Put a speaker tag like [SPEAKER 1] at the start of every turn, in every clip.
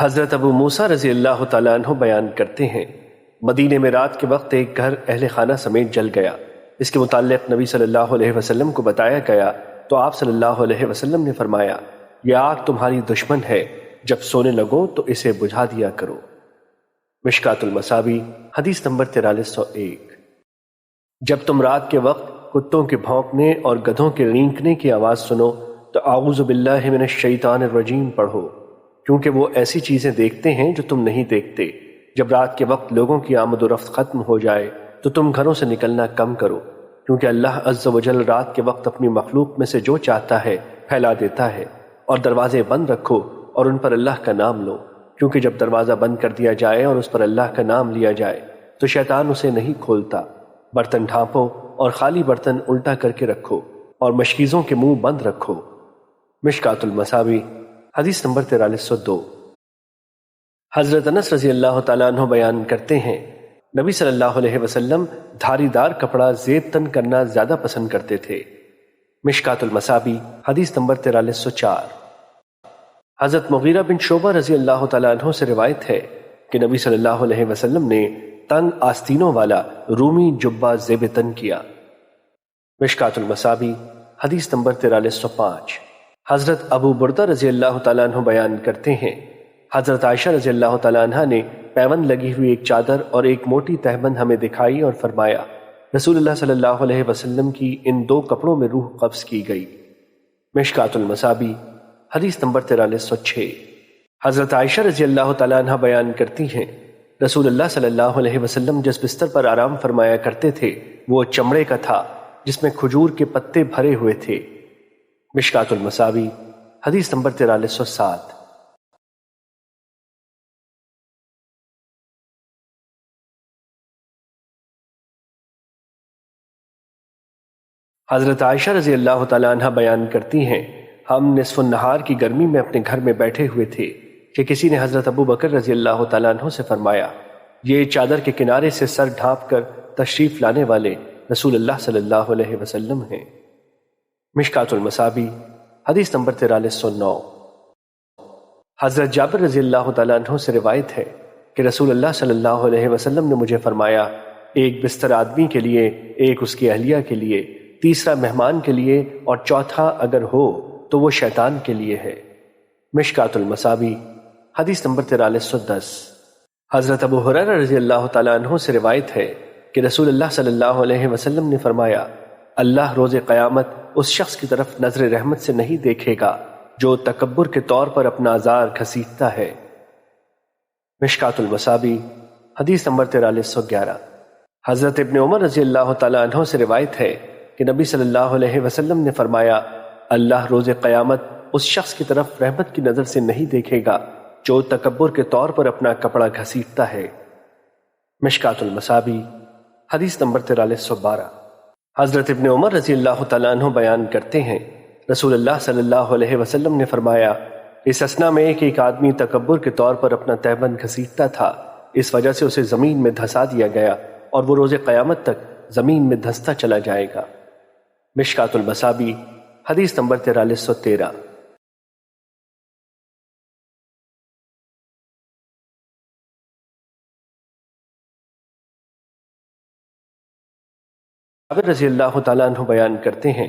[SPEAKER 1] حضرت ابو موسیٰ رضی اللہ تعالیٰ عنہ بیان کرتے ہیں، مدینے میں رات کے وقت ایک گھر اہل خانہ سمیت جل گیا۔ اس کے متعلق نبی صلی اللہ علیہ وسلم کو بتایا گیا تو آپ صلی اللہ علیہ وسلم نے فرمایا، یہ آگ تمہاری دشمن ہے، جب سونے لگو تو اسے بجھا دیا کرو۔ مشکوٰۃ المصابیح حدیث نمبر 4301۔ جب تم رات کے وقت کتوں کے بھونکنے اور گدھوں کے رینکنے کی آواز سنو تو اعوذ باللہ من الشیطان الرجیم پڑھو، کیونکہ وہ ایسی چیزیں دیکھتے ہیں جو تم نہیں دیکھتے۔ جب رات کے وقت لوگوں کی آمد و رفت ختم ہو جائے تو تم گھروں سے نکلنا کم کرو، کیونکہ اللہ عز و جل رات کے وقت اپنی مخلوق میں سے جو چاہتا ہے پھیلا دیتا ہے۔ اور دروازے بند رکھو اور ان پر اللہ کا نام لو، کیونکہ جب دروازہ بند کر دیا جائے اور اس پر اللہ کا نام لیا جائے تو شیطان اسے نہیں کھولتا۔ برتن ڈھانپو اور خالی برتن الٹا کر کے رکھو اور مشکیزوں کے منہ بند رکھو۔ مشکوٰۃ المصابیح حدیث نمبر 4302۔ حضرت انس رضی اللہ تعالیٰ عنہ بیان کرتے ہیں، نبی صلی اللہ علیہ وسلم دھاری دار کپڑا زیب تن کرنا زیادہ پسند کرتے تھے۔ مشکوٰۃ المصابیح حدیث نمبر 4304۔ حضرت مغیرہ بن شعبہ رضی اللہ تعالیٰ عنہ سے روایت ہے کہ نبی صلی اللہ علیہ وسلم نے تنگ آستینوں والا رومی جبہ زیب تن کیا۔ مشکوٰۃ المصابیح حدیث نمبر 4305۔ حضرت ابو بردہ رضی اللہ تعالیٰ عنہ بیان کرتے ہیں، حضرت عائشہ رضی اللہ تعالیٰ عنہ نے پیوند لگی ہوئی ایک چادر اور ایک موٹی تہبند ہمیں دکھائی اور فرمایا، رسول اللہ صلی اللہ علیہ وسلم کی ان دو کپڑوں میں روح قبض کی گئی۔ مشکوٰۃ المصابیح حدیث نمبر 4306۔ حضرت عائشہ رضی اللہ تعالیٰ عنہ بیان کرتی ہیں، رسول اللہ صلی اللہ علیہ وسلم جس بستر پر آرام فرمایا کرتے تھے وہ چمڑے کا تھا جس میں کھجور کے پتے بھرے ہوئے تھے۔ مشکوٰۃ المصابیح حدیث نمبر 4307۔ حضرت عائشہ رضی اللہ تعالیٰ عنہ بیان کرتی ہیں، ہم نصف النہار کی گرمی میں اپنے گھر میں بیٹھے ہوئے تھے کہ کسی نے حضرت ابو بکر رضی اللہ تعالیٰ عنہ سے فرمایا، یہ چادر کے کنارے سے سر ڈھانپ کر تشریف لانے والے رسول اللہ صلی اللہ علیہ وسلم ہیں۔ مشکوٰۃ المصابیح حدیث نمبر 4309۔ حضرت جابر رضی اللہ تعالیٰ عنہ سے روایت ہے کہ رسول اللہ صلی اللہ علیہ وسلم نے مجھے فرمایا، ایک بستر آدمی کے لیے، ایک اس کی اہلیہ کے لیے، تیسرا مہمان کے لیے اور چوتھا اگر ہو تو وہ شیطان کے لیے ہے۔ مشکوٰۃ المصابیح حدیث نمبر 4310۔ حضرت ابو ہریرہ رضی اللہ تعالیٰ عنہ سے روایت ہے کہ رسول اللہ صلی اللہ علیہ وسلم نے فرمایا، اللہ روز قیامت اس شخص کی طرف نظر رحمت سے نہیں دیکھے گا جو تکبر کے طور پر اپنا ازار گھسیٹتا ہے۔ مشکوٰۃ المصابیح حدیث نمبر 4311۔ حضرت ابن عمر رضی اللہ تعالیٰ عنہ سے روایت ہے کہ نبی صلی اللہ علیہ وسلم نے فرمایا، اللہ روز قیامت اس شخص کی طرف رحمت کی نظر سے نہیں دیکھے گا جو تکبر کے طور پر اپنا کپڑا گھسیٹتا ہے۔ مشکوٰۃ المصابیح حدیث نمبر 4312۔ حضرت ابن عمر رضی اللہ تعالیٰ عنہ بیان کرتے ہیں، رسول اللہ صلی اللہ علیہ وسلم نے فرمایا، اس اثنا میں ایک آدمی تکبر کے طور پر اپنا تہبند گھسیٹتا تھا، اس وجہ سے اسے زمین میں دھسا دیا گیا اور وہ روز قیامت تک زمین میں دھستا چلا جائے گا۔ مشکوٰۃ المصابیح حدیث نمبر 4313۔ جابر رضی اللہ تعالیٰ عنہ بیان کرتے ہیں،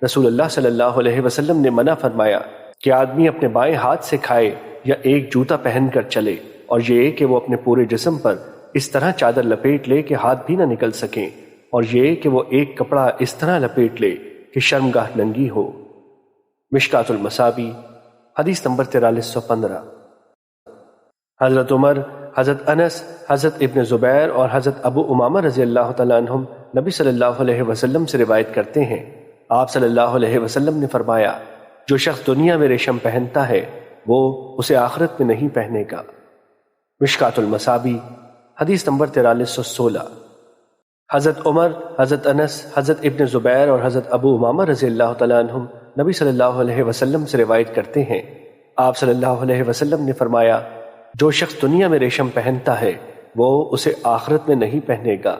[SPEAKER 1] رسول اللہ صلی اللہ علیہ وسلم نے منع فرمایا کہ آدمی اپنے بائیں ہاتھ سے کھائے یا ایک جوتا پہن کر چلے، اور یہ کہ وہ اپنے پورے جسم پر اس طرح چادر لپیٹ لے کہ ہاتھ بھی نہ نکل سکیں، اور یہ کہ وہ ایک کپڑا اس طرح لپیٹ لے کہ شرمگاہ ننگی ہو۔ مشکوٰۃ المصابیح حدیث نمبر 4315۔ حضرت عمر، حضرت انس، حضرت ابن زبیر اور حضرت ابو امامہ رضی اللہ تعالیٰ عنہم نبی صلی اللہ علیہ وسلم سے روایت کرتے ہیں، آپ صلی اللہ علیہ وسلم نے فرمایا، جو شخص دنیا میں ریشم پہنتا ہے وہ اسے آخرت میں نہیں پہنے گا۔ مشکوٰۃ المصابیح حدیث نمبر 4316۔ حضرت عمر، حضرت انس، حضرت ابن زبیر اور حضرت ابو امامہ رضی اللہ تعالیٰ عنہم نبی صلی اللہ علیہ وسلم سے روایت کرتے ہیں، آپ صلی اللہ علیہ وسلم نے فرمایا، جو شخص دنیا میں ریشم پہنتا ہے وہ اسے آخرت میں نہیں پہنے گا۔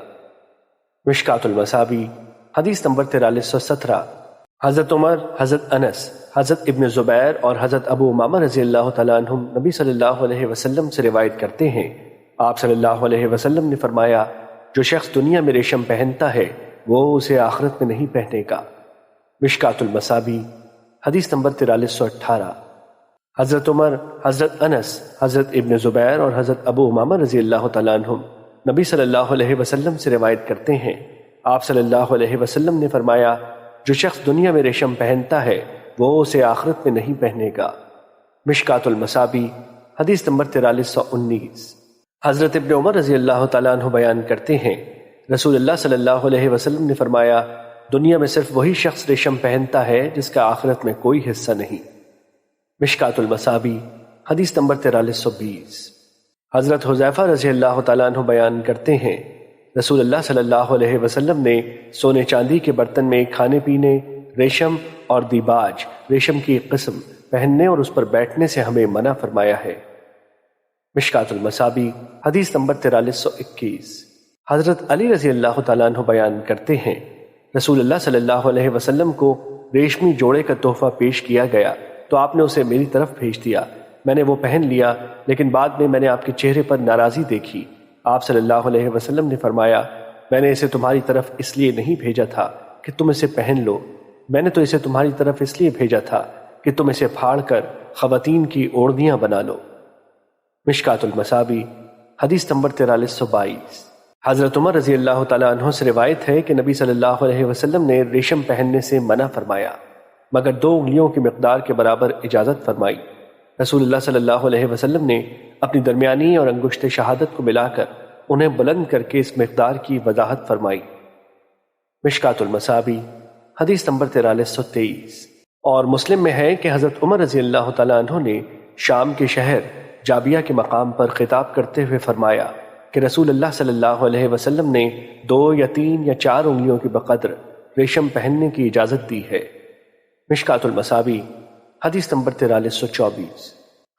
[SPEAKER 1] مشکوٰۃ المصابیح حدیث نمبر 4317۔ حضرت عمر، حضرت انس، حضرت ابن زبیر اور حضرت ابو امامہ رضی اللہ تعالیٰ عنہم نبی صلی اللہ علیہ وسلم سے روایت کرتے ہیں، آپ صلی اللہ علیہ وسلم نے فرمایا، جو شخص دنیا میں ریشم پہنتا ہے وہ اسے آخرت میں نہیں پہنے گا۔ مشکات المصابیح حدیث نمبر 4318۔ حضرت عمر، حضرت انس، حضرت ابن زبیر اور حضرت ابو امامہ رضی اللہ تعالیٰ عنہم نبی صلی اللہ علیہ وسلم سے روایت کرتے ہیں، آپ صلی اللہ علیہ وسلم نے فرمایا، جو شخص دنیا میں ریشم پہنتا ہے وہ اسے آخرت میں نہیں پہنے گا۔ مشکات المصابیح حدیث نمبر 4319۔ حضرت ابن عمر رضی اللہ تعالیٰ عنہ بیان کرتے ہیں، رسول اللہ صلی اللہ علیہ وسلم نے فرمایا، دنیا میں صرف وہی شخص ریشم پہنتا ہے جس کا آخرت میں کوئی حصہ نہیں۔ مشکات المصابیح حدیث نمبر 4320۔ حضرت حذیفہ رضی اللہ تعالیٰ عنہ بیان کرتے ہیں، رسول اللہ صلی اللہ علیہ وسلم نے سونے چاندی کے برتن میں کھانے پینے، ریشم اور دیباج ریشم کی ایک قسم پہننے اور اس پر بیٹھنے سے ہمیں منع فرمایا ہے۔ مشکات المصابیح حدیث نمبر 4321۔ حضرت علی رضی اللہ تعالیٰ عنہ بیان کرتے ہیں، رسول اللہ صلی اللہ علیہ وسلم کو ریشمی جوڑے کا تحفہ پیش کیا گیا تو آپ نے اسے میری طرف بھیج دیا، میں نے وہ پہن لیا، لیکن بعد میں نے آپ کے چہرے پر ناراضی دیکھی۔ آپ صلی اللہ علیہ وسلم نے فرمایا، میں نے اسے تمہاری طرف اس لیے نہیں بھیجا تھا کہ تم اسے پہن لو، میں نے تو اسے تمہاری طرف اس لیے بھیجا تھا کہ تم اسے پھاڑ کر خواتین کی اوڑھنیاں بنا لو۔ مشکات المصابیح حدیث نمبر 4322۔ حضرت عمر رضی اللہ تعالیٰ عنہ سے روایت ہے کہ نبی صلی اللہ علیہ وسلم نے ریشم پہننے سے منع فرمایا، مگر 2 انگلیوں کی مقدار کے برابر اجازت فرمائی۔ رسول اللہ صلی اللہ علیہ وسلم نے اپنی درمیانی اور انگشت شہادت کو ملا کر انہیں بلند کر کے اس مقدار کی وضاحت فرمائی۔ مشکات المصابیح حدیث نمبر 4323۔ اور مسلم میں ہے کہ حضرت عمر رضی اللہ تعالیٰ عنہ نے شام کے شہر جابیہ کے مقام پر خطاب کرتے ہوئے فرمایا کہ رسول اللہ صلی اللہ علیہ وسلم نے 2 یا 3 یا 4 انگلیوں کی بقدر ریشم پہننے کی اجازت دی ہے۔ مشکات المصابیح حدیث نمبر 4324۔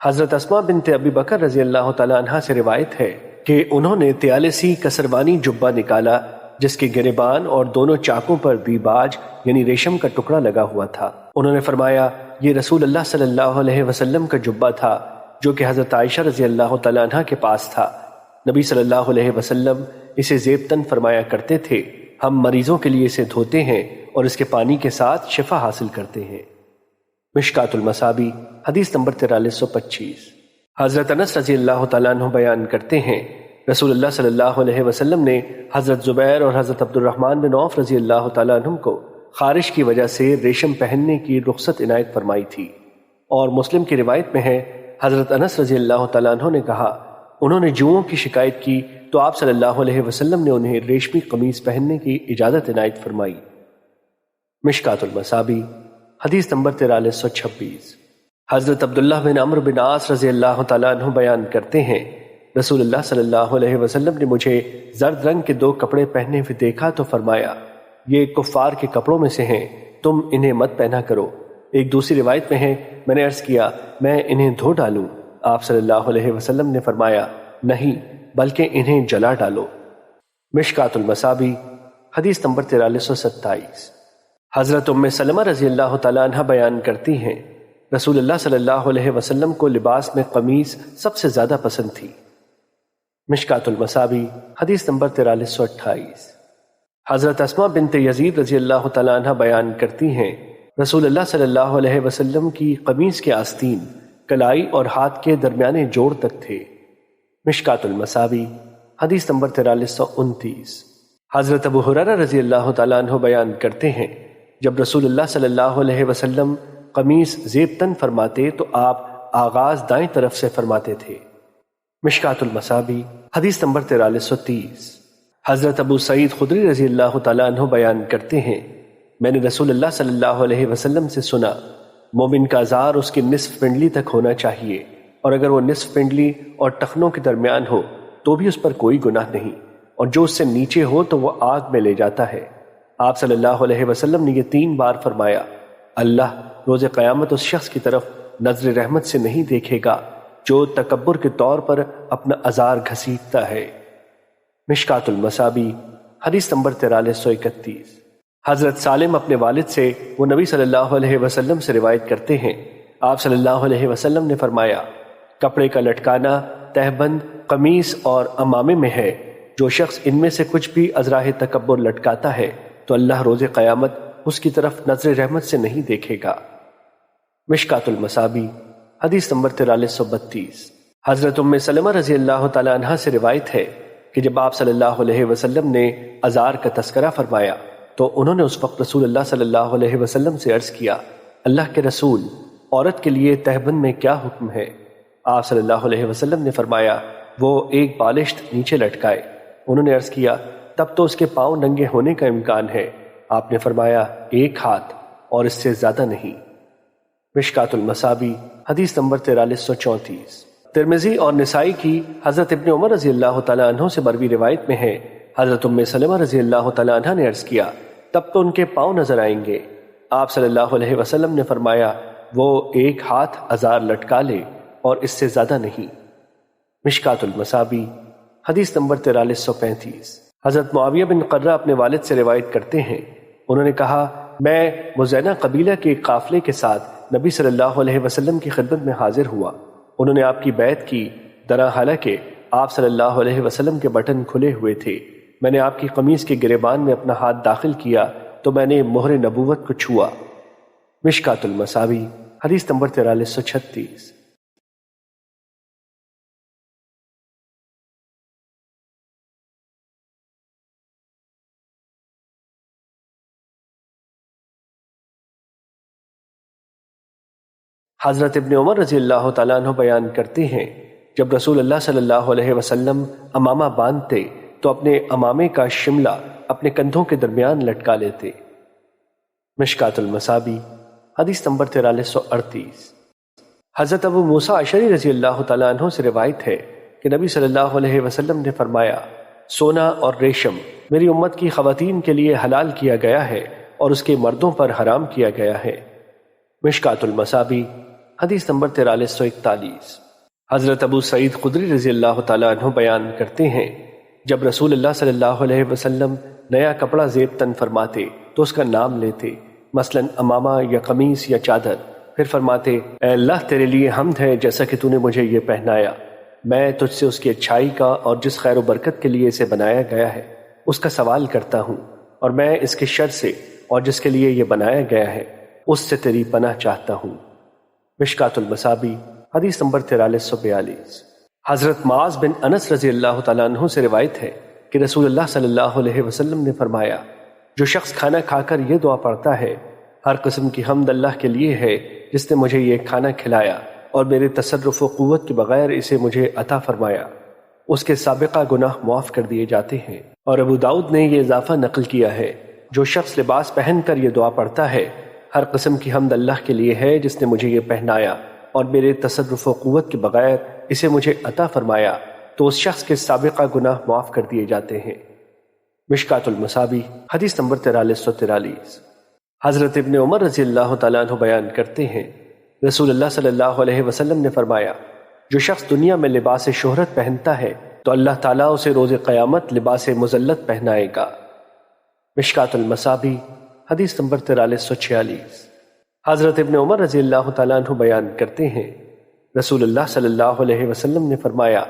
[SPEAKER 1] حضرت اسماء بنت ابی بکر رضی اللہ تعالیٰ عنہ سے روایت ہے کہ انہوں نے طیالسی کسروانی جبہ نکالا جس کے گریبان اور دونوں چاکوں پر دیباج یعنی ریشم کا ٹکڑا لگا ہوا تھا۔ انہوں نے فرمایا، یہ رسول اللہ صلی اللہ علیہ وسلم کا جبہ تھا جو کہ حضرت عائشہ رضی اللہ تعالیٰ عنہ کے پاس تھا۔ نبی صلی اللہ علیہ وسلم اسے زیبتن فرمایا کرتے تھے، ہم مریضوں کے لیے اسے دھوتے ہیں اور اس کے پانی کے ساتھ شفا حاصل کرتے ہیں۔ مشکات المصابیح حدیث نمبر 4325۔ حضرت انس رضی اللہ تعالیٰ عنہ بیان کرتے ہیں، رسول اللہ صلی اللہ علیہ وسلم نے حضرت زبیر اور حضرت عبد الرحمن بن عوف رضی اللہ تعالیٰ عنہ کو خارش کی وجہ سے ریشم پہننے کی رخصت عنایت فرمائی تھی۔ اور مسلم کی روایت میں ہے، حضرت انس رضی اللہ تعالیٰ عنہ نے کہا، انہوں نے جوؤں کی شکایت کی تو آپ صلی اللہ علیہ وسلم نے انہیں ریشمی قمیص پہننے کی اجازت عنایت فرمائی۔ مشکات المصابیح حدیث نمبر 4326۔ حضرت عبداللہ بن عمرو بن عاص رضی اللہ تعالیٰ عنہ بیان کرتے ہیں، رسول اللہ صلی اللہ علیہ وسلم نے مجھے زرد رنگ کے 2 کپڑے پہنے ہوئے دیکھا تو فرمایا، یہ کفار کے کپڑوں میں سے ہیں، تم انہیں مت پہنا کرو۔ ایک دوسری روایت میں ہے، میں نے عرض کیا، میں انہیں دھو ڈالوں؟ آپ صلی اللہ علیہ وسلم نے فرمایا، نہیں بلکہ انہیں جلا ڈالو۔ مشکات المصابیح حدیث نمبر 4327۔ حضرت ام سلمہ رضی اللہ تعالیٰ عنہ بیان کرتی ہیں، رسول اللہ صلی اللہ علیہ وسلم کو لباس میں قمیص سب سے زیادہ پسند تھی۔ مشکات المصابیح حدیث نمبر 4328۔ حضرت اسماء بنت یزید رضی اللہ تعالیٰ عنہ بیان کرتی ہیں، رسول اللہ صلی اللہ علیہ وسلم کی قمیص کے آستین کلائی اور ہاتھ کے درمیانے جوڑ تک تھے۔ مشکات المصابیح حدیث نمبر 4329۔ حضرت ابو ہریرہ رضی اللہ تعالیٰ عنہ بیان کرتے ہیں، جب رسول اللہ صلی اللہ علیہ وسلم قمیص زیبتن فرماتے تو آپ آغاز دائیں طرف سے فرماتے تھے۔ مشکات المصابیح حدیث نمبر 4330۔ حضرت ابو سعید خدری رضی اللہ تعالیٰ عنہ بیان کرتے ہیں، میں نے رسول اللہ صلی اللہ علیہ وسلم سے سنا، مومن کا ازار اس کی نصف پنڈلی تک ہونا چاہیے، اور اگر وہ نصف پنڈلی اور ٹخنوں کے درمیان ہو تو بھی اس پر کوئی گناہ نہیں، اور جو اس سے نیچے ہو تو وہ آگ میں لے جاتا ہے۔ آپ صلی اللہ علیہ وسلم نے یہ 3 بار فرمایا، اللہ روز قیامت اس شخص کی طرف نظر رحمت سے نہیں دیکھے گا جو تکبر کے طور پر اپنا ازار گھسیٹتا ہے۔ مشکات المصابیح حدیث نمبر 4331۔ حضرت سالم اپنے والد سے وہ نبی صلی اللہ علیہ وسلم سے روایت کرتے ہیں، آپ صلی اللہ علیہ وسلم نے فرمایا، کپڑے کا لٹکانا تہبند، قمیص اور عمامے میں ہے، جو شخص ان میں سے کچھ بھی از راہ تکبر لٹکاتا ہے تو اللہ روز قیامت اس کی طرف نظر رحمت سے نہیں دیکھے گا۔ مشکات المصابی حدیث نمبر 4332۔ حضرت ام سلمہ رضی اللہ تعالی عنہ سے روایت ہے کہ جب آپ صلی اللہ علیہ وسلم نے ازار کا تذکرہ فرمایا تو انہوں نے اس وقت رسول اللہ صلی اللہ علیہ وسلم سے عرض کیا، اللہ کے رسول، عورت کے لیے تہبند میں کیا حکم ہے؟ آپ صلی اللہ علیہ وسلم نے فرمایا، وہ ایک بالشت نیچے لٹکائے۔ انہوں نے عرض کیا، تب تو اس کے پاؤں ننگے ہونے کا امکان ہے۔ آپ نے فرمایا، ایک ہاتھ اور اس سے زیادہ نہیں۔ مشکات المصابی حدیث نمبر 4334۔ ترمذی اور نسائی کی حضرت ابن عمر رضی اللہ تعالیٰ عنہ سے مروی روایت میں ہے، حضرت ام سلمہ رضی اللہ تعالیٰ عنہ نے عرض کیا، تب تو ان کے پاؤں نظر آئیں گے۔ آپ صلی اللہ علیہ وسلم نے فرمایا، وہ ایک ہاتھ ازار لٹکا لے اور اس سے زیادہ نہیں۔ مشکات المصابی حدیث نمبر 4335۔ حضرت معاویہ بن قرہ اپنے والد سے روایت کرتے ہیں، انہوں نے کہا، میں مزینہ قبیلہ کے ایک قافلے کے ساتھ نبی صلی اللہ علیہ وسلم کی خدمت میں حاضر ہوا۔ انہوں نے آپ کی بیعت کی، درا حالانکہ آپ صلی اللہ علیہ وسلم کے بٹن کھلے ہوئے تھے۔ میں نے آپ کی قمیص کے گریبان میں اپنا ہاتھ داخل کیا تو میں نے مہر نبوت کو چھوا۔ مشکات المصابی حدیث نمبر 4336۔ حضرت ابن عمر رضی اللہ تعالیٰ عنہ بیان کرتے ہیں، جب رسول اللہ صلی اللہ علیہ وسلم امامہ باندھتے تو اپنے امامے کا شملہ اپنے کندھوں کے درمیان لٹکا لیتے۔ مشکات المصابی حدیث نمبر 4338۔ حضرت ابو موسیٰ اشعری رضی اللہ تعالیٰ عنہ سے روایت ہے کہ نبی صلی اللہ علیہ وسلم نے فرمایا، سونا اور ریشم میری امت کی خواتین کے لیے حلال کیا گیا ہے اور اس کے مردوں پر حرام کیا گیا ہے۔ مشکات المصابی حدیث نمبر 4341۔ حضرت ابو سعید خدری رضی اللہ تعالیٰ عنہ بیان کرتے ہیں، جب رسول اللہ صلی اللہ علیہ وسلم نیا کپڑا زیب تن فرماتے تو اس کا نام لیتے، مثلا امامہ یا قمیص یا چادر، پھر فرماتے، اے اللہ تیرے لیے حمد ہے جیسا کہ تو نے مجھے یہ پہنایا، میں تجھ سے اس کی اچھائی کا اور جس خیر و برکت کے لیے اسے بنایا گیا ہے اس کا سوال کرتا ہوں، اور میں اس کے شر سے اور جس کے لیے یہ بنایا گیا ہے اس سے تیری پناہ چاہتا ہوں۔ مشکات المصابی حدیث نمبر 4342۔ حضرت معاذ بن انس رضی اللہ تعالیٰ عنہ سے روایت ہے کہ رسول اللہ صلی اللہ علیہ وسلم نے فرمایا، جو شخص کھانا کھا کر یہ دعا پڑھتا ہے، ہر قسم کی حمد اللہ کے لیے ہے جس نے مجھے یہ کھانا کھلایا اور میرے تصرف و قوت کے بغیر اسے مجھے عطا فرمایا، اس کے سابقہ گناہ معاف کر دیے جاتے ہیں۔ اور ابو داؤد نے یہ اضافہ نقل کیا ہے، جو شخص لباس پہن کر یہ دعا پڑھتا ہے، ہر قسم کی حمد اللہ کے لیے ہے جس نے مجھے یہ پہنایا اور میرے تصرف و قوت کے بغیر اسے مجھے عطا فرمایا، تو اس شخص کے سابقہ گناہ معاف کر دیے جاتے ہیں۔ مشکات المصابی حدیث نمبر 4343۔ حضرت ابن عمر رضی اللہ تعالیٰ عنہ بیان کرتے ہیں، رسول اللہ صلی اللہ علیہ وسلم نے فرمایا، جو شخص دنیا میں لباس شہرت پہنتا ہے تو اللہ تعالیٰ اسے روز قیامت لباس مذلت پہنائے گا۔ مشکات المصابی حدیث نمبر 4346۔ حضرت ابن عمر رضی اللہ تعالیٰ عنہ بیان کرتے ہیں، رسول اللہ صلی اللہ علیہ وسلم نے فرمایا،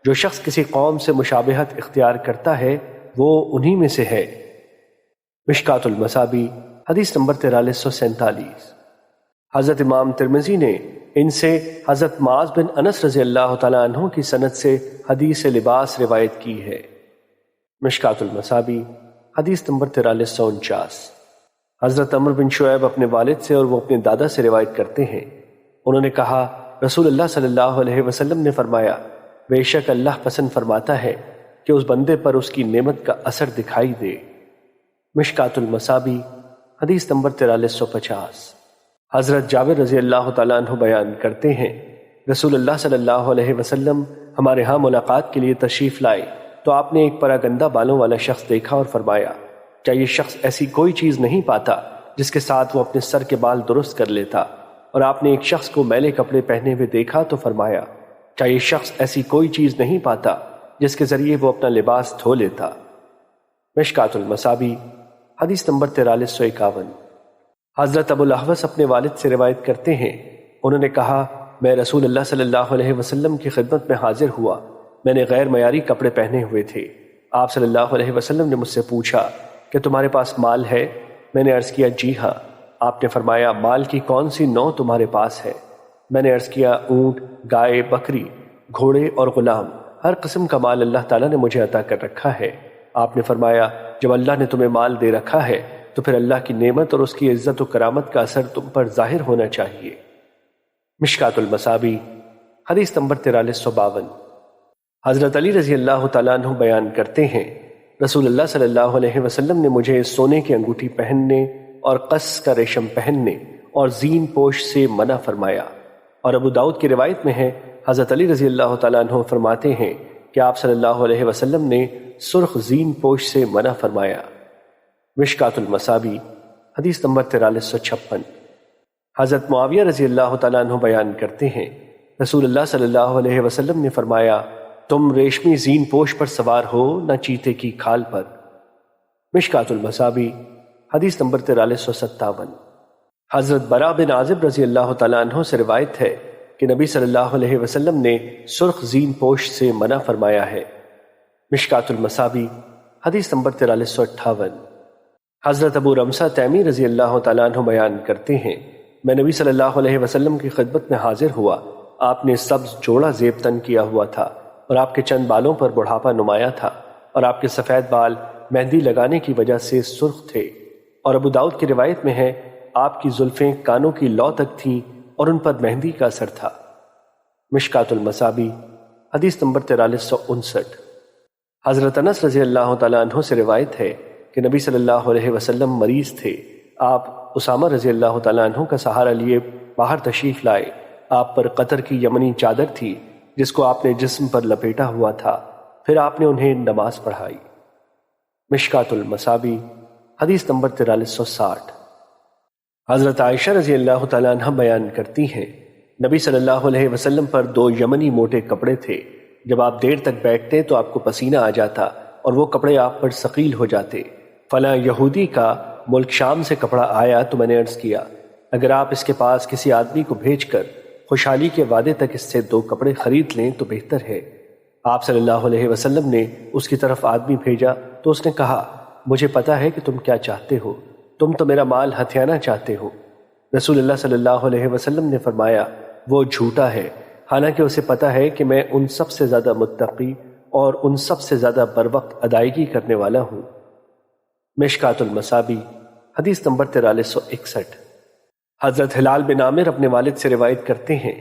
[SPEAKER 1] جو شخص کسی قوم سے مشابہت اختیار کرتا ہے وہ انہی میں سے ہے۔ مشکات المصابی حدیث نمبر 4347۔ حضرت امام ترمذی نے ان سے حضرت معاذ بن انس رضی اللہ تعالیٰ عنہ کی سند سے حدیث لباس روایت کی ہے۔ مشکات المصابی حدیث نمبر 4349۔ حضرت عمر بن شعیب اپنے والد سے اور وہ اپنے دادا سے روایت کرتے ہیں، انہوں نے کہا، رسول اللہ صلی اللہ علیہ وسلم نے فرمایا، بے شک اللہ پسند فرماتا ہے کہ اس بندے پر اس کی نعمت کا اثر دکھائی دے۔ مشکات المصابی حدیث نمبر 4350۔ حضرت جابر رضی اللہ تعالیٰ عنہ بیان کرتے ہیں، رسول اللہ صلی اللہ علیہ وسلم ہمارے ہاں ملاقات کے لیے تشریف لائے تو آپ نے ایک پراگندہ بالوں والا شخص دیکھا اور فرمایا، کیا یہ شخص ایسی کوئی چیز نہیں پاتا جس کے ساتھ وہ اپنے سر کے بال درست کر لیتا؟ اور آپ نے ایک شخص کو میلے کپڑے پہنے ہوئے دیکھا تو فرمایا، کیا یہ شخص ایسی کوئی چیز نہیں پاتا جس کے ذریعے وہ اپنا لباس دھو لیتا؟ مشکات المصابی حدیث نمبر 4351۔ حضرت ابو الاحوص اپنے والد سے روایت کرتے ہیں، انہوں نے کہا میں رسول اللہ صلی اللہ علیہ وسلم کی خدمت میں حاضر ہوا، میں نے غیر معیاری کپڑے پہنے ہوئے تھے۔ آپ صلی اللہ علیہ وسلم نے مجھ سے پوچھا کہ تمہارے پاس مال ہے؟ میں نے عرض کیا جی ہاں۔ آپ نے فرمایا مال کی کون سی نوع تمہارے پاس ہے؟ میں نے عرض کیا اونٹ، گائے، بکری، گھوڑے اور غلام، ہر قسم کا مال اللہ تعالیٰ نے مجھے عطا کر رکھا ہے۔ آپ نے فرمایا جب اللہ نے تمہیں مال دے رکھا ہے تو پھر اللہ کی نعمت اور اس کی عزت و کرامت کا اثر تم پر ظاہر ہونا چاہیے۔ مشکات المصابیح حدیث نمبر 4352۔ حضرت علی رضی اللہ تعالیٰ عنہ بیان کرتے ہیں رسول اللہ صلی اللہ علیہ وسلم نے مجھے سونے کی انگوٹھی پہننے اور قص کا ریشم پہننے اور زین پوش سے منع فرمایا۔ اور ابو داؤد کی روایت میں ہے حضرت علی رضی اللہ تعالیٰ عنہ فرماتے ہیں کہ آپ صلی اللہ علیہ وسلم نے سرخ زین پوش سے منع فرمایا۔ مشکات المصابیح حدیث نمبر 4356۔ حضرت معاویہ رضی اللہ تعالیٰ عنہ بیان کرتے ہیں رسول اللہ صلی اللہ علیہ وسلم نے فرمایا تم ریشمی زین پوش پر سوار ہو نہ چیتے کی کھال پر۔ مشکات المصابیح حدیث نمبر 4357۔ حضرت براء بن عازب رضی اللہ تعالیٰ عنہ سے روایت ہے کہ نبی صلی اللہ علیہ وسلم نے سرخ زین پوش سے منع فرمایا ہے۔ مشکات المصابیح حدیث نمبر 4358۔ حضرت ابو رمسہ تیمی رضی اللہ تعالیٰ عنہ بیان کرتے ہیں میں نبی صلی اللہ علیہ وسلم کی خدمت میں حاضر ہوا، آپ نے سبز جوڑا زیب تن کیا ہوا تھا اور آپ کے چند بالوں پر بڑھاپا نمایاں تھا اور آپ کے سفید بال مہندی لگانے کی وجہ سے سرخ تھے۔ اور ابو داؤد کی روایت میں ہے آپ کی زلفیں کانوں کی لو تک تھیں اور ان پر مہندی کا اثر تھا۔ مشکات المصابیح حدیث نمبر 4359۔ حضرت انس رضی اللہ تعالیٰ عنہ سے روایت ہے کہ نبی صلی اللہ علیہ وسلم مریض تھے، آپ اسامہ رضی اللہ تعالیٰ عنہ کا سہارا لیے باہر تشریف لائے، آپ پر قطر کی یمنی چادر تھی جس کو آپ نے جسم پر لپیٹا ہوا تھا، پھر آپ نے انہیں نماز پڑھائی۔ مشکات المصابیح حدیث نمبر 4360۔ حضرت عائشہ رضی اللہ تعالیٰ عنہ بیان کرتی ہیں نبی صلی اللہ علیہ وسلم پر 2 یمنی موٹے کپڑے تھے، جب آپ دیر تک بیٹھتے تو آپ کو پسینہ آ جاتا اور وہ کپڑے آپ پر ثقیل ہو جاتے۔ فلاں یہودی کا ملک شام سے کپڑا آیا تو میں نے عرض کیا اگر آپ اس کے پاس کسی آدمی کو بھیج کر خوشحالی کے وعدے تک اس سے 2 کپڑے خرید لیں تو بہتر ہے۔ آپ صلی اللہ علیہ وسلم نے اس کی طرف آدمی بھیجا تو اس نے کہا مجھے پتا ہے کہ تم کیا چاہتے ہو، تم تو میرا مال ہتھیانا چاہتے ہو۔ رسول اللہ صلی اللہ علیہ وسلم نے فرمایا وہ جھوٹا ہے، حالانکہ اسے پتا ہے کہ میں ان سب سے زیادہ متقی اور ان سب سے زیادہ بروقت ادائیگی کرنے والا ہوں۔ مشکات المصابیح حدیث نمبر 4361۔ حضرت ہلال بن عامر اپنے والد سے روایت کرتے ہیں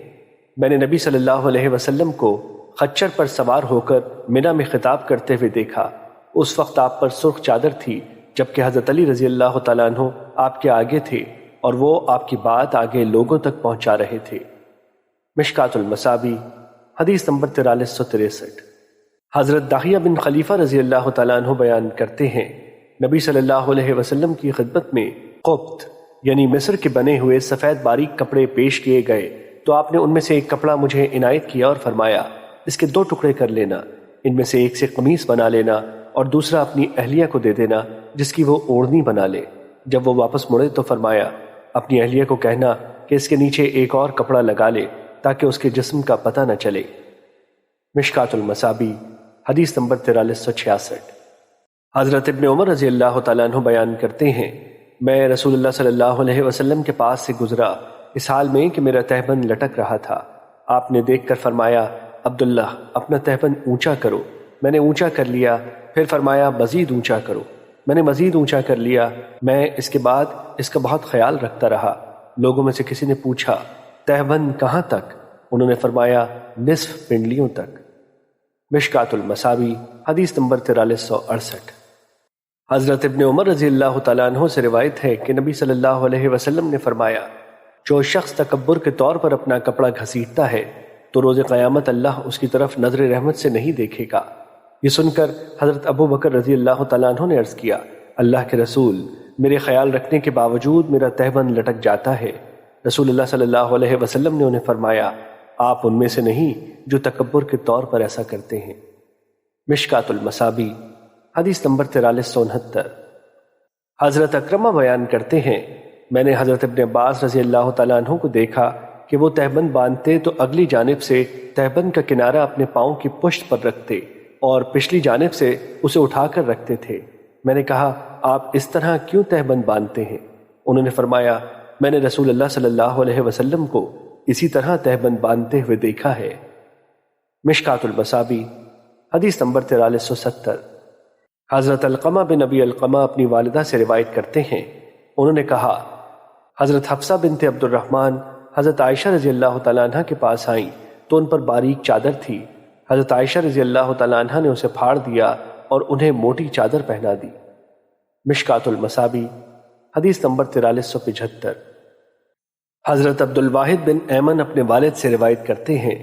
[SPEAKER 1] میں نے نبی صلی اللہ علیہ وسلم کو خچر پر سوار ہو کر منی میں خطاب کرتے ہوئے دیکھا، اس وقت آپ پر سرخ چادر تھی جبکہ حضرت علی رضی اللہ تعالیٰ عنہ آپ کے آگے تھے اور وہ آپ کی بات آگے لوگوں تک پہنچا رہے تھے۔ مشکات المصابیح حدیث نمبر 4363۔ حضرت داہیہ بن خلیفہ رضی اللہ تعالیٰ عنہ بیان کرتے ہیں نبی صلی اللہ علیہ وسلم کی خدمت میں قبط یعنی مصر کے بنے ہوئے سفید باریک کپڑے پیش کیے گئے تو آپ نے ان میں سے ایک کپڑا مجھے عنایت کیا اور فرمایا اس کے 2 ٹکڑے کر لینا، ان میں سے ایک سے قمیص بنا لینا اور دوسرا اپنی اہلیہ کو دے دینا جس کی وہ اوڑھنی بنا لے۔ جب وہ واپس مڑے تو فرمایا اپنی اہلیہ کو کہنا کہ اس کے نیچے ایک اور کپڑا لگا لے تاکہ اس کے جسم کا پتہ نہ چلے۔ مشکات المصابیح حدیث نمبر 4366۔ حضرت ابن عمر رضی اللہ تعالیٰ عنہ بیان کرتے ہیں میں رسول اللہ صلی اللہ علیہ وسلم کے پاس سے گزرا اس حال میں کہ میرا تہبند لٹک رہا تھا، آپ نے دیکھ کر فرمایا عبداللہ اپنا تہبند اونچا کرو، میں نے اونچا کر لیا، پھر فرمایا مزید اونچا کرو، میں نے مزید اونچا کر لیا، میں اس کے بعد اس کا بہت خیال رکھتا رہا۔ لوگوں میں سے کسی نے پوچھا تہبند کہاں تک؟ انہوں نے فرمایا نصف پنڈلیوں تک۔ مشکات المصابیح حدیث نمبر 4368۔ حضرت ابن عمر رضی اللہ تعالیٰ عنہ سے روایت ہے کہ نبی صلی اللہ علیہ وسلم نے فرمایا جو شخص تکبر کے طور پر اپنا کپڑا گھسیٹتا ہے تو روز قیامت اللہ اس کی طرف نظر رحمت سے نہیں دیکھے گا۔ یہ سن کر حضرت ابو بکر رضی اللہ تعالیٰ عنہ نے عرض کیا اللہ کے رسول میرے خیال رکھنے کے باوجود میرا تہبند لٹک جاتا ہے۔ رسول اللہ صلی اللہ علیہ وسلم نے انہیں فرمایا آپ ان میں سے نہیں جو تکبر کے طور پر ایسا کرتے ہیں۔ مشکات المصابیح حدیث نمبر 4369۔ حضرت اکرمہ بیان کرتے ہیں، میں نے حضرت ابن عباس رضی اللہ تعالیٰ عنہ کو دیکھا کہ وہ تہبند باندھتے تو اگلی جانب سے تہبند کا کنارہ اپنے پاؤں کی پشت پر رکھتے اور پچھلی جانب سے اسے اٹھا کر رکھتے تھے۔ میں نے کہا، آپ اس طرح کیوں تہبند باندھتے ہیں؟ انہوں نے فرمایا، میں نے رسول اللہ صلی اللہ علیہ وسلم کو اسی طرح تہبند باندھتے ہوئے دیکھا ہے۔ مشکات المصابیح حدیث نمبر 4370۔ حضرت علقمہ بن ابی علقمہ اپنی والدہ سے روایت کرتے ہیں، انہوں نے کہا، حضرت حفصہ بنت عبد الرحمن حضرت عائشہ رضی اللہ تعالیٰ عنہ کے پاس آئیں تو ان پر باریک چادر تھی۔ حضرت عائشہ رضی اللہ تعالیٰ عنہ نے اسے پھاڑ دیا اور انہیں موٹی چادر پہنا دی۔ مشکات المصابیح حدیث نمبر 4375۔ حضرت عبد الواحد بن ایمن اپنے والد سے روایت کرتے ہیں،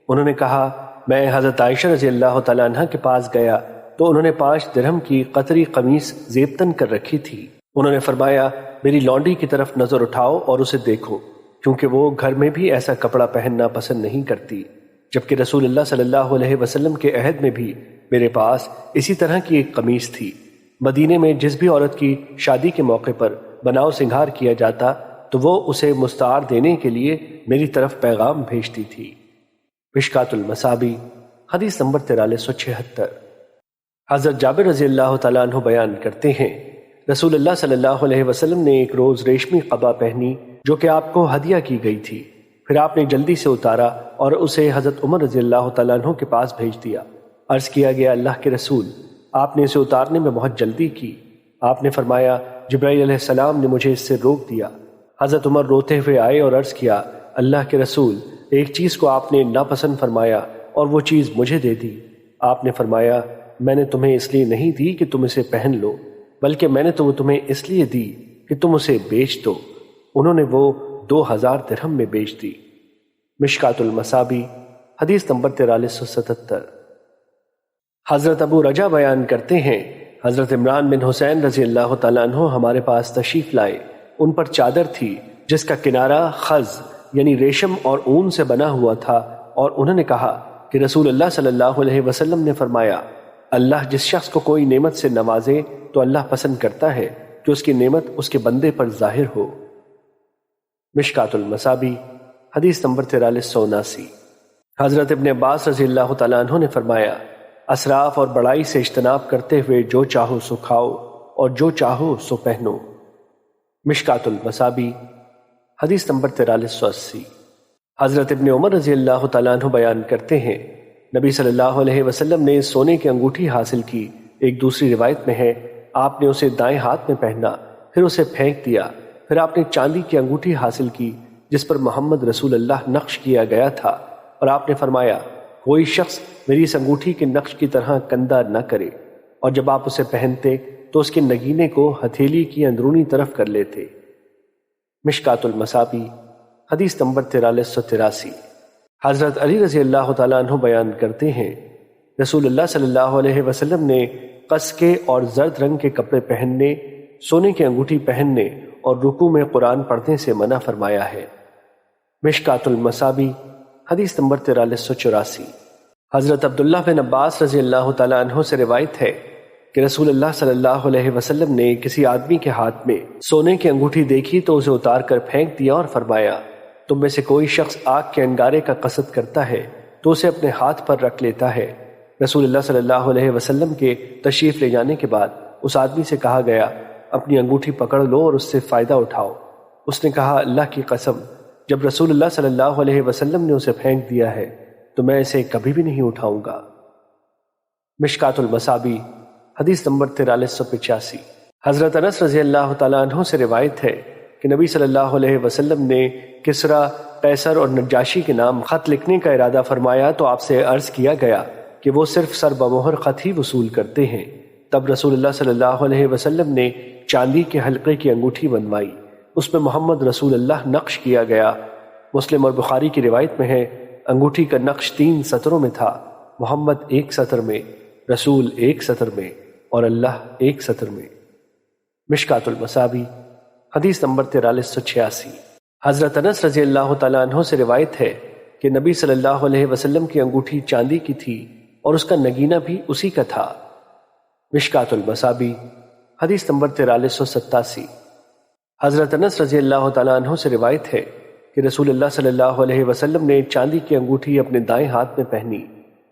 [SPEAKER 1] انہوں نے کہا، میں حضرت عائشہ رضی اللہ تعالیٰ عنہ کے پاس گیا تو انہوں نے 5 درہم کی قطری قمیص زیبتن کر رکھی تھی۔ انہوں نے فرمایا، میری لونڈی کی طرف نظر اٹھاؤ اور اسے دیکھو، کیونکہ وہ گھر میں بھی ایسا کپڑا پہننا پسند نہیں کرتی، جبکہ رسول اللہ صلی اللہ علیہ وسلم کے عہد میں بھی میرے پاس اسی طرح کی ایک قمیص تھی۔ مدینے میں جس بھی عورت کی شادی کے موقع پر بناؤ سنگھار کیا جاتا تو وہ اسے مستعار دینے کے لیے میری طرف پیغام بھیجتی تھی۔ مشکات المصابیح حدیث نمبر 4376۔ حضرت جابر رضی اللہ تعالیٰ عنہ بیان کرتے ہیں، رسول اللہ صلی اللہ علیہ وسلم نے ایک روز ریشمی قبا پہنی جو کہ آپ کو ہدیہ کی گئی تھی، پھر آپ نے جلدی سے اتارا اور اسے حضرت عمر رضی اللہ تعالیٰ عنہ کے پاس بھیج دیا۔ عرض کیا گیا، اللہ کے رسول، آپ نے اسے اتارنے میں بہت جلدی کی۔ آپ نے فرمایا، جبرائیل علیہ السلام نے مجھے اس سے روک دیا۔ حضرت عمر روتے ہوئے آئے اور عرض کیا، اللہ کے رسول، ایک چیز کو آپ نے ناپسند فرمایا اور وہ چیز مجھے دے دی۔ آپ نے فرمایا، میں نے تمہیں اس لیے نہیں دی کہ تم اسے پہن لو، بلکہ میں نے تو وہ تمہیں اس لیے دی کہ تم اسے بیچ دو۔ انہوں نے وہ 2000 درہم میں بیچ دی۔ مشکات المصابیح حدیث نمبر 4377۔ حضرت ابو رجا بیان کرتے ہیں، حضرت عمران بن حسین رضی اللہ تعالیٰ عنہ ہمارے پاس تشریف لائے۔ ان پر چادر تھی جس کا کنارہ خز یعنی ریشم اور اون سے بنا ہوا تھا، اور انہوں نے کہا کہ رسول اللہ صلی اللہ علیہ وسلم نے فرمایا، اللہ جس شخص کو کوئی نعمت سے نوازے تو اللہ پسند کرتا ہے کہ اس کی نعمت اس کے بندے پر ظاہر ہو۔ مشکات المصابیح حدیث نمبر 4379۔ حضرت ابن عباس رضی اللہ تعالیٰ عنہ نے فرمایا، اسراف اور بڑائی سے اجتناب کرتے ہوئے جو چاہو سو کھاؤ اور جو چاہو سو پہنو۔ مشکات المصابیح حدیث نمبر 4380۔ حضرت ابن عمر رضی اللہ تعالیٰ عنہ بیان کرتے ہیں، نبی صلی اللہ علیہ وسلم نے سونے کی انگوٹھی حاصل کی۔ ایک دوسری روایت میں ہے، آپ نے اسے دائیں ہاتھ میں پہنا، پھر اسے پھینک دیا۔ پھر آپ نے چاندی کی انگوٹھی حاصل کی جس پر محمد رسول اللہ نقش کیا گیا تھا، اور آپ نے فرمایا، کوئی شخص میری اس انگوٹھی کے نقش کی طرح کندہ نہ کرے، اور جب آپ اسے پہنتے تو اس کے نگینے کو ہتھیلی کی اندرونی طرف کر لیتے۔ مشکات المصابیح حدیث نمبر 4383۔ حضرت علی رضی اللہ تعالیٰ عنہ بیان کرتے ہیں، رسول اللہ صلی اللہ علیہ وسلم نے قصقے اور زرد رنگ کے کپڑے پہننے، سونے کی انگوٹھی پہننے اور رکوع میں قرآن پڑھنے سے منع فرمایا ہے۔ مشکات المصابیح حدیث نمبر 4384۔ حضرت عبداللہ بن عباس رضی اللہ تعالیٰ عنہ سے روایت ہے کہ رسول اللہ صلی اللہ علیہ وسلم نے کسی آدمی کے ہاتھ میں سونے کی انگوٹھی دیکھی تو اسے اتار کر پھینک دیا اور فرمایا، تم میں سے کوئی شخص آگ کے انگارے کا قصد کرتا ہے تو اسے اپنے ہاتھ پر رکھ لیتا ہے۔ رسول اللہ صلی اللہ علیہ وسلم کے تشریف لے جانے کے بعد اس آدمی سے کہا گیا، اپنی انگوٹھی پکڑ لو اور اس سے فائدہ اٹھاؤ۔ اس نے کہا، اللہ کی قسم، جب رسول اللہ صلی اللہ علیہ وسلم نے اسے پھینک دیا ہے تو میں اسے کبھی بھی نہیں اٹھاؤں گا۔ مشکات المصابیح حدیث نمبر 4385۔ حضرت انس رضی اللہ تعالیٰ عنہ سے روایت ہے کہ نبی صلی اللہ علیہ وسلم نے کسریٰ، قیصر اور نجاشی کے نام خط لکھنے کا ارادہ فرمایا تو آپ سے عرض کیا گیا کہ وہ صرف سر بمہر خط ہی وصول کرتے ہیں۔ تب رسول اللہ صلی اللہ علیہ وسلم نے چاندی کے حلقے کی انگوٹھی بنوائی، اس میں محمد رسول اللہ نقش کیا گیا۔ مسلم اور بخاری کی روایت میں ہے، انگوٹھی کا نقش 3 سطروں میں تھا، محمد 1 سطر میں، رسول 1 سطر میں اور اللہ 1 سطر میں۔ مشکات المصابیح حدیث نمبر 4386۔ حضرت انس رضی اللہ تعالیٰ عنہ سے روایت ہے کہ نبی صلی اللہ علیہ وسلم کی انگوٹھی چاندی کی تھی اور اس کا نگینہ بھی اسی کا تھا۔ مشکات المصابیح حدیث نمبر 4387۔ حضرت انس رضی اللہ تعالیٰ عنہ سے روایت ہے کہ رسول اللہ صلی اللہ علیہ وسلم نے چاندی کی انگوٹھی اپنے دائیں ہاتھ میں پہنی،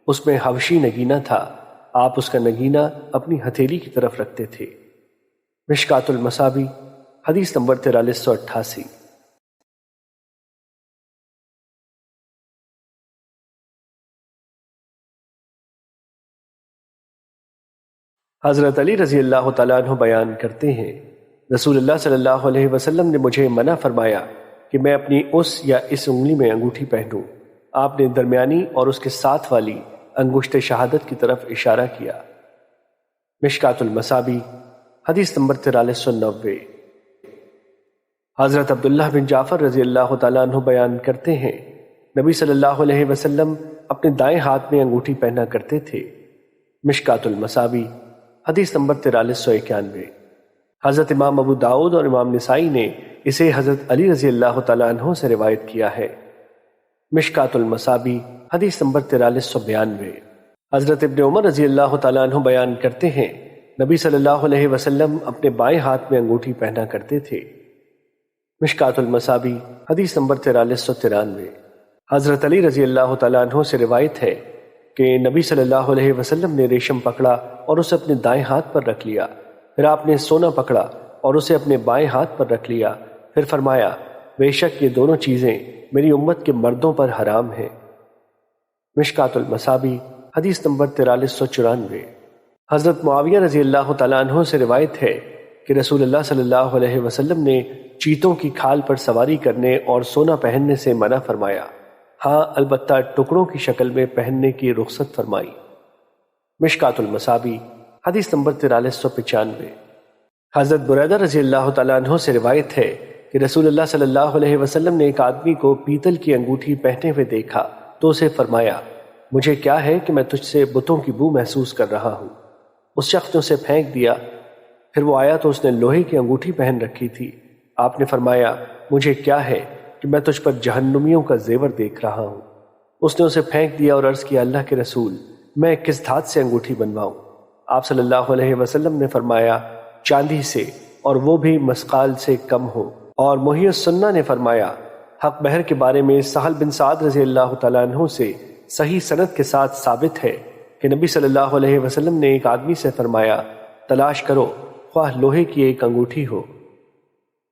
[SPEAKER 1] اس میں حبشی نگینہ تھا، آپ اس کا نگینہ اپنی ہتھیلی کی طرف رکھتے تھے۔ مشکات المصابیح حدیث نمبر 4388۔ حضرت علی رضی اللہ تعالیٰ عنہ بیان کرتے ہیں، رسول اللہ صلی اللہ علیہ وسلم نے مجھے منع فرمایا کہ میں اپنی اس یا اس انگلی میں انگوٹھی پہنوں۔ آپ نے درمیانی اور اس کے ساتھ والی انگشت شہادت کی طرف اشارہ کیا۔ مشکات المصابیح حدیث نمبر 4390۔ حضرت عبداللہ بن جعفر رضی اللہ تعالیٰ عنہ بیان کرتے ہیں، نبی صلی اللہ علیہ وسلم اپنے دائیں ہاتھ میں انگوٹھی پہنا کرتے تھے۔ مشکات المصابیح حدیث نمبر 4391۔ حضرت امام ابو داؤد اور امام نسائی نے اسے حضرت علی رضی اللہ تعالیٰ عنہ سے روایت کیا ہے۔ مشکات المصابیح حدیث نمبر 4392۔ حضرت ابن عمر رضی اللہ تعالیٰ عنہ بیان کرتے ہیں، نبی صلی اللہ علیہ وسلم اپنے بائیں ہاتھ میں انگوٹھی پہنا کرتے تھے۔ مشکات المصابیح حدیث نمبر 4393۔ حضرت علی رضی اللہ تعالیٰ عنہ سے روایت ہے کہ نبی صلی اللہ علیہ وسلم نے ریشم پکڑا اور اسے اپنے دائیں ہاتھ پر رکھ لیا، پھر آپ نے سونا پکڑا اور اسے اپنے بائیں ہاتھ پر رکھ لیا، پھر فرمایا بے شک یہ دونوں چیزیں میری امت کے مردوں پر حرام ہیں۔ مشکات المصابیح حدیث نمبر 4394۔ حضرت معاویہ رضی اللہ تعالیٰ عنہ سے روایت ہے کہ رسول اللہ صلی اللہ علیہ وسلم نے چیتوں کی کھال پر سواری کرنے اور سونا پہننے سے منع فرمایا، ہاں البتہ ٹکڑوں کی شکل میں پہننے کی رخصت فرمائی۔ مشکات المصابیح حدیث نمبر 4395۔ حضرت بریدہ رضی اللہ تعالیٰ عنہ سے روایت ہے کہ رسول اللہ صلی اللہ علیہ وسلم نے ایک آدمی کو پیتل کی انگوٹھی پہنے ہوئے دیکھا تو اسے فرمایا، مجھے کیا ہے کہ میں تجھ سے بتوں کی بو محسوس کر رہا ہوں۔ اس شخص نے اسے پھینک دیا، پھر وہ آیا تو اس نے لوہے کی انگوٹھی پہن رکھی تھی۔ آپ نے فرمایا، مجھے کیا ہے کہ میں تجھ پر جہنمیوں کا زیور دیکھ رہا ہوں۔ اس نے اسے پھینک دیا اور عرض کیا، اللہ کے رسول، میں کس دھات سے انگوٹھی بنواؤں؟ آپ صلی اللہ علیہ وسلم نے فرمایا، چاندی سے، اور وہ بھی مسقال سے کم ہو۔ اور محی السنہ نے فرمایا، حق بہر کے بارے میں سہل بن سعد رضی اللہ تعالیٰ عنہ سے صحیح سند کے ساتھ ثابت ہے کہ نبی صلی اللہ علیہ وسلم نے ایک آدمی سے فرمایا، تلاش کرو خواہ لوہے کی ایک انگوٹھی ہو۔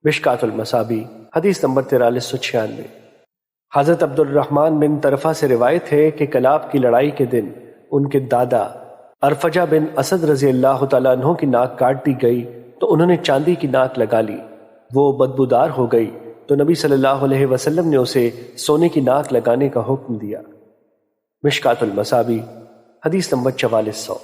[SPEAKER 1] مشکات المصابیح حدیث نمبر 4396۔ حضرت عبد الرحمن بن طرفہ سے روایت ہے کہ کلاب کی لڑائی کے دن ان کے دادا ارفجہ بن اسد رضی اللہ تعالیٰ عنہ کی ناک کاٹ دی گئی تو انہوں نے چاندی کی ناک لگا لی، وہ بدبودار ہو گئی تو نبی صلی اللہ علیہ وسلم نے اسے سونے کی ناک لگانے کا حکم دیا۔ مشکات المصابیح حدیث نمبر 4400۔